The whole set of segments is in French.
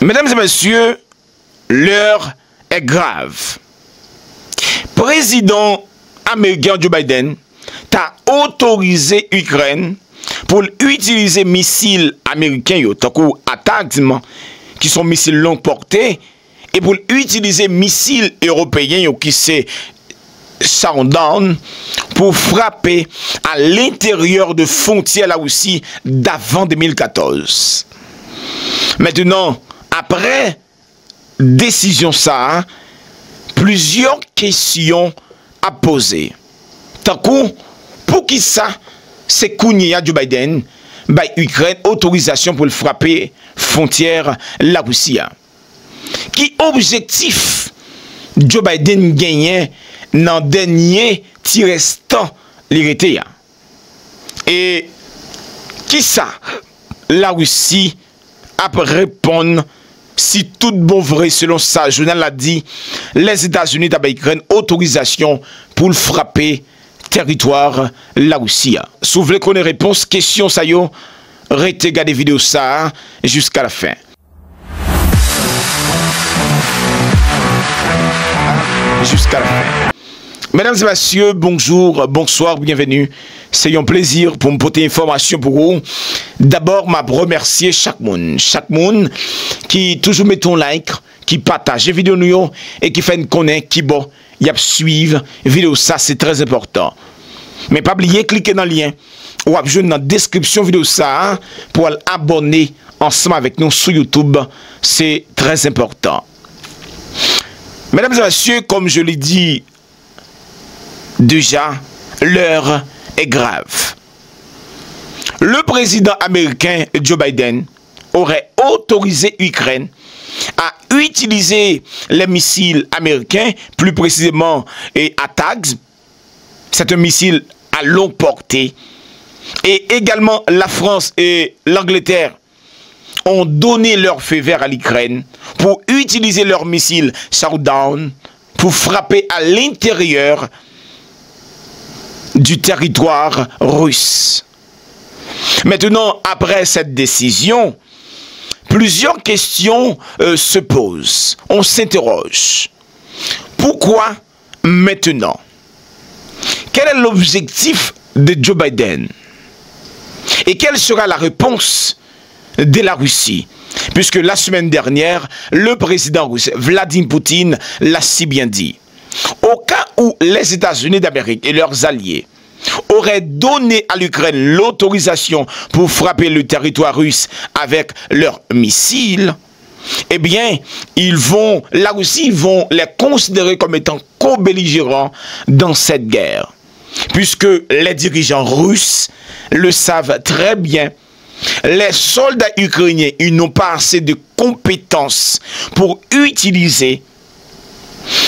Mesdames et messieurs, l'heure est grave. Président américain Joe Biden t'a autorisé l'Ukraine pour utiliser missiles américains qui sont missiles longue portée et pour utiliser missiles européens qui c'est Showdown pour frapper à l'intérieur de frontières là aussi d'avant 2014. Maintenant, après décision ça, plusieurs questions à poser. Tant coup, pour qui ça, c'est Kounia Joe Biden, Ukraine autorisation pour le frapper frontière la Russie. Qui objectif Joe Biden gagnait dans le dernier petit restant l'irrité. Et qui ça, la Russie a répondu si tout bon vrai selon ça, le journal a dit, les États-Unis ont Ukraine autorisation pour le frapper territoire la Russie. Si vous voulez qu'on ait réponse, question ça yo, regardez vidéo ça jusqu'à la fin. Jusqu'à la fin. Mesdames et messieurs, bonjour, bonsoir, bienvenue. C'est un plaisir pour me porter information pour vous. D'abord, je remercier chaque monde qui toujours met ton like, qui partage les vidéos et qui fait une connaître, qui bon, y a suivre vidéo ça, c'est très important. Mais pas oublier cliquer dans le lien ou à dans la description vidéo ça pour abonner ensemble avec nous sur YouTube, c'est très important. Mesdames et messieurs, comme je l'ai dit déjà, l'heure est grave. Le président américain Joe Biden aurait autorisé l'Ukraine à utiliser les missiles américains, plus précisément ATACMS. C'est un missile à longue portée. Et également la France et l'Angleterre ont donné leur feu vert à l'Ukraine pour utiliser leurs missiles Showdown pour frapper à l'intérieur du territoire russe. Maintenant, après cette décision, plusieurs questions se posent. On s'interroge. Pourquoi maintenant? Quel est l'objectif de Joe Biden? Et quelle sera la réponse de la Russie? Puisque la semaine dernière, le président russe Vladimir Poutine l'a si bien dit. Au cas où les États-Unis d'Amérique et leurs alliés auraient donné à l'Ukraine l'autorisation pour frapper le territoire russe avec leurs missiles, eh bien, la Russie vont les considérer comme étant co-belligérants dans cette guerre. Puisque les dirigeants russes le savent très bien, les soldats ukrainiens, ils n'ont pas assez de compétences pour utiliser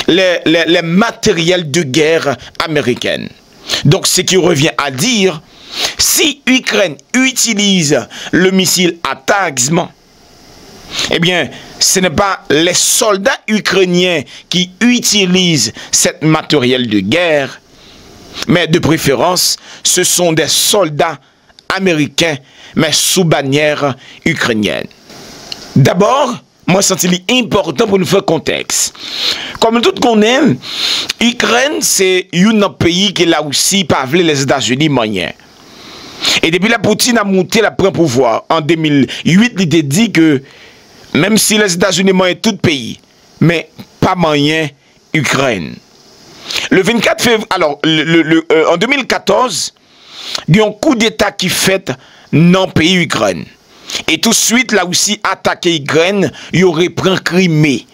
les matériels de guerre américaines. Donc, ce qui revient à dire, si l'Ukraine utilise le missile ATACMS, eh bien, ce n'est pas les soldats ukrainiens qui utilisent ce matériel de guerre, mais de préférence, ce sont des soldats américains, mais sous bannière ukrainienne. D'abord, moi, je sens important pour nous faire contexte. Comme tout connaît, l'Ukraine, c'est un pays qui là aussi pas les États-Unis moyens. Et depuis la Poutine a monté la prend pouvoir en 2008, il a dit que même si les États-Unis moyens tout pays, mais pas moyen Ukraine. Le 24 février, alors en 2014, il y a un coup d'État qui fait dans le pays Ukraine. Et tout de suite, là aussi, attaqué Ukraine, il aurait pris Crimée.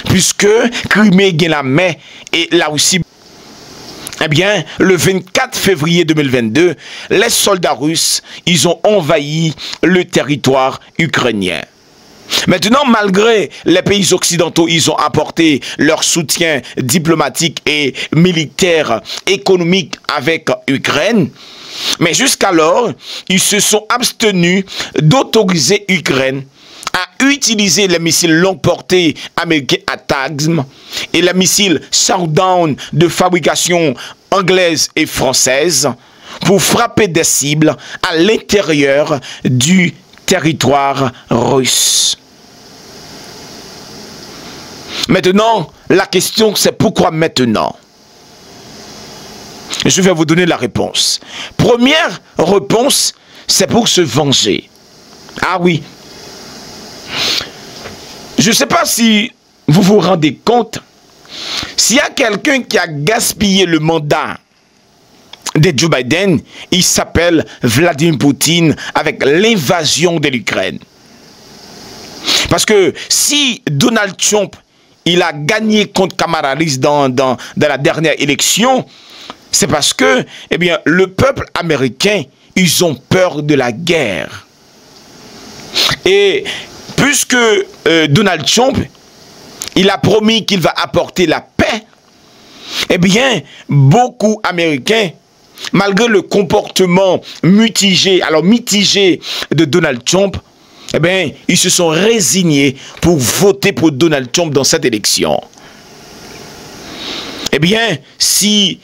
Puisque Crimée gagne la main, et là aussi, eh bien, le 24 février 2022, les soldats russes, ils ont envahi le territoire ukrainien. Maintenant, malgré les pays occidentaux, ils ont apporté leur soutien diplomatique et militaire, économique avec l'Ukraine. Mais jusqu'alors, ils se sont abstenus d'autoriser l'Ukraine à utiliser les missiles longue portée américains ATACMS et les missiles Showdown de fabrication anglaise et française pour frapper des cibles à l'intérieur du territoire russe. Maintenant, la question c'est pourquoi maintenant? Je vais vous donner la réponse. Première réponse, c'est pour se venger. Ah oui. Je ne sais pas si vous vous rendez compte, s'il y a quelqu'un qui a gaspillé le mandat de Joe Biden, il s'appelle Vladimir Poutine avec l'invasion de l'Ukraine. Parce que si Donald Trump, il a gagné contre Kamala Harris dans la dernière élection, c'est parce que, eh bien, le peuple américain, ils ont peur de la guerre. Et puisque Donald Trump, il a promis qu'il va apporter la paix, eh bien, beaucoup d'Américains, malgré le comportement mitigé de Donald Trump, eh bien, ils se sont résignés pour voter pour Donald Trump dans cette élection. Eh bien, si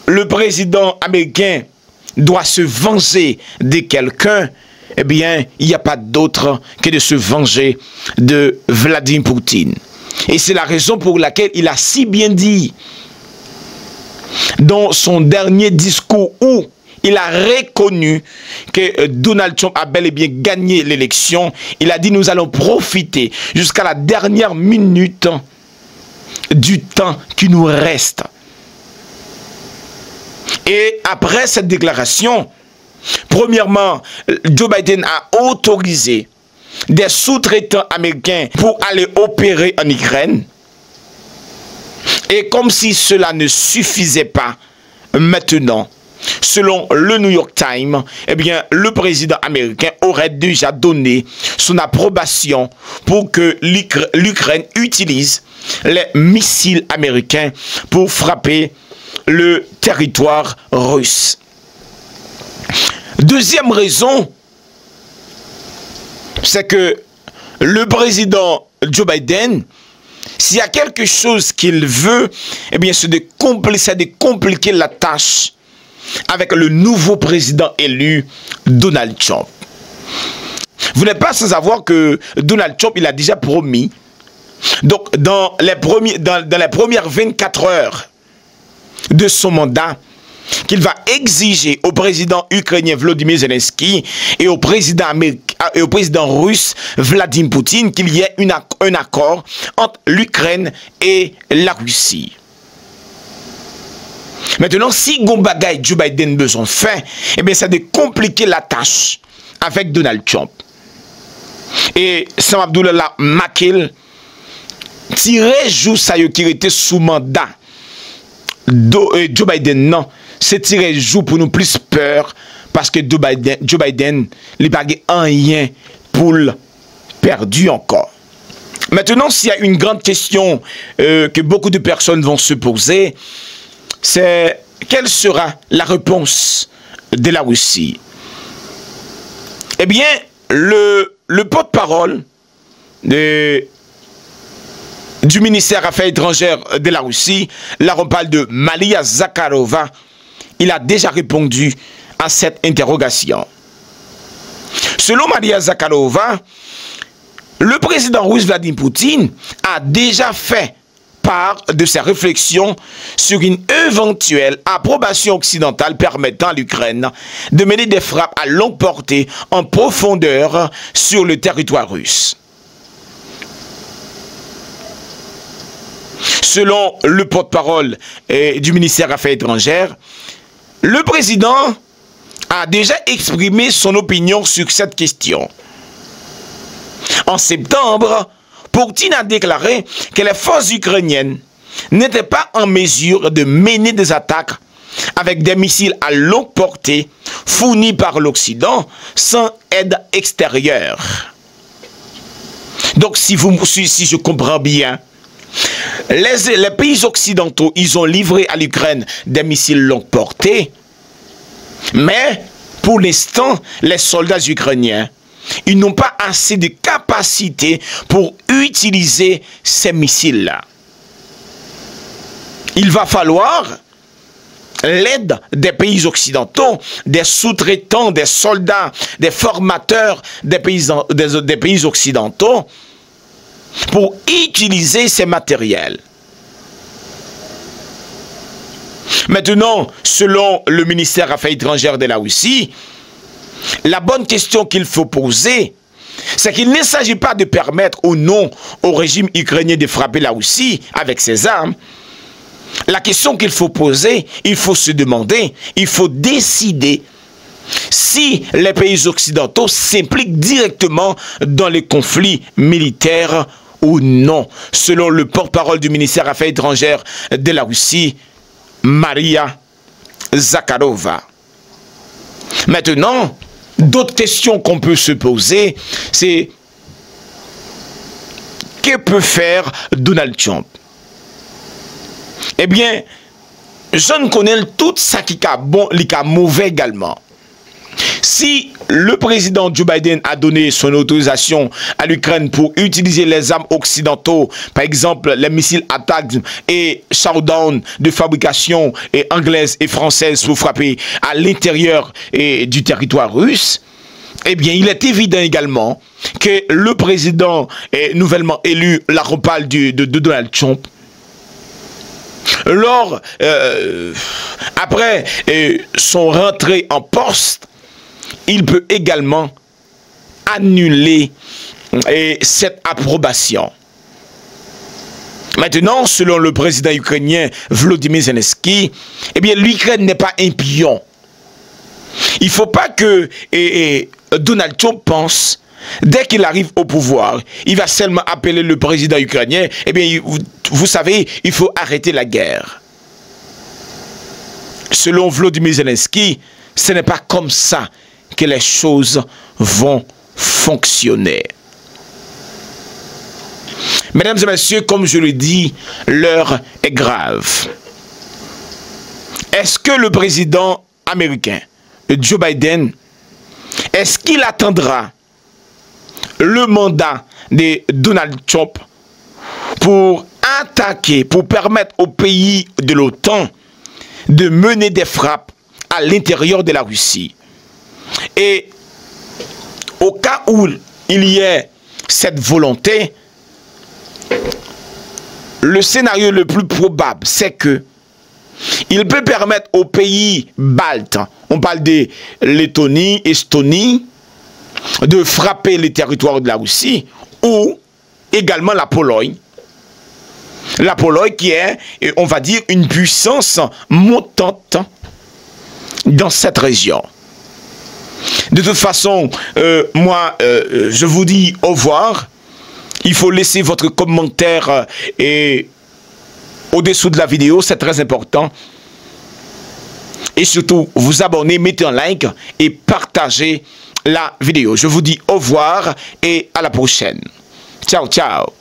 le président américain doit se venger de quelqu'un, eh bien, il n'y a pas d'autre que de se venger de Vladimir Poutine. Et c'est la raison pour laquelle il a si bien dit dans son dernier discours où il a reconnu que Donald Trump a bel et bien gagné l'élection. Il a dit: nous allons profiter jusqu'à la dernière minute du temps qui nous reste. Et après cette déclaration, premièrement, Joe Biden a autorisé des sous-traitants américains pour aller opérer en Ukraine. Et comme si cela ne suffisait pas, maintenant, selon le New York Times, eh bien, le président américain aurait déjà donné son approbation pour que l'Ukraine utilise les missiles américains pour frapper le territoire russe. Deuxième raison, c'est que le président Joe Biden, s'il y a quelque chose qu'il veut, eh bien, c'est de compliquer la tâche avec le nouveau président élu, Donald Trump. Vous n'êtes pas sans savoir que Donald Trump, il a déjà promis, donc dans les premières 24 heures de son mandat, qu'il va exiger au président ukrainien Volodymyr Zelensky et au président russe Vladimir Poutine qu'il y ait un accord entre l'Ukraine et la Russie. Maintenant, si Gombaga et Joe Biden besoin fait, eh bien, c'est de compliquer la tâche avec Donald Trump. Et Sam Abdullah Makil tirait joue ça qui était sous mandat Joe Biden, non. C'est tirer joue pour nous plus peur parce que Joe Biden n'a pas rien pour le perdu encore. Maintenant, s'il y a une grande question que beaucoup de personnes vont se poser, c'est quelle sera la réponse de la Russie? Eh bien, le porte-parole du ministère des Affaires étrangères de la Russie, là on parle de Maria Zakharova, il a déjà répondu à cette interrogation. Selon Maria Zakharova, le président russe Vladimir Poutine a déjà fait part de ses réflexions sur une éventuelle approbation occidentale permettant à l'Ukraine de mener des frappes à longue portée en profondeur sur le territoire russe. Selon le porte-parole du ministère des Affaires étrangères, le président a déjà exprimé son opinion sur cette question. En septembre, Poutine a déclaré que les forces ukrainiennes n'étaient pas en mesure de mener des attaques avec des missiles à longue portée fournis par l'Occident sans aide extérieure. Donc, si je comprends bien, les pays occidentaux, ils ont livré à l'Ukraine des missiles longue portée, mais pour l'instant, les soldats ukrainiens, ils n'ont pas assez de capacité pour utiliser ces missiles-là. Il va falloir l'aide des pays occidentaux, des sous-traitants, des soldats, des formateurs des pays occidentaux pour utiliser ces matériels. Maintenant, selon le ministère des Affaires étrangères de la Russie, la bonne question qu'il faut poser, c'est qu'il ne s'agit pas de permettre ou non au régime ukrainien de frapper la Russie avec ses armes. La question qu'il faut poser, il faut se demander, il faut décider si les pays occidentaux s'impliquent directement dans les conflits militaires ou non, selon le porte-parole du ministère des Affaires étrangères de la Russie, Maria Zakharova. Maintenant, d'autres questions qu'on peut se poser, c'est que peut faire Donald Trump? Eh bien, je ne connais tout ça qui est bon, qui est mauvais également. Si le président Joe Biden a donné son autorisation à l'Ukraine pour utiliser les armes occidentaux, par exemple les missiles ATACMS et Showdown de fabrication anglaise et française pour frapper à l'intérieur du territoire russe, eh bien il est évident également que le président nouvellement élu, la repale de Donald Trump, après son rentrée en poste, il peut également annuler cette approbation. Maintenant, selon le président ukrainien Volodymyr Zelensky, eh bien, l'Ukraine n'est pas un pion. Il ne faut pas que Donald Trump pense, dès qu'il arrive au pouvoir, il va seulement appeler le président ukrainien, eh bien, vous savez, il faut arrêter la guerre. Selon Volodymyr Zelensky, ce n'est pas comme ça que les choses vont fonctionner. Mesdames et messieurs, comme je le dis, l'heure est grave. Est-ce que le président américain, Joe Biden, est-ce qu'il attendra le mandat de Donald Trump pour attaquer, pour permettre aux pays de l'OTAN de mener des frappes à l'intérieur de la Russie? Et au cas où il y ait cette volonté, le scénario le plus probable, c'est que il peut permettre aux pays baltes, on parle de Lettonie, Estonie, de frapper les territoires de la Russie, ou également la Pologne. La Pologne qui est, on va dire, une puissance montante dans cette région. De toute façon, moi, je vous dis au revoir. Il faut laisser votre commentaire au-dessous de la vidéo, c'est très important. Et surtout, vous abonnez, mettez un like et partagez la vidéo. Je vous dis au revoir et à la prochaine. Ciao, ciao.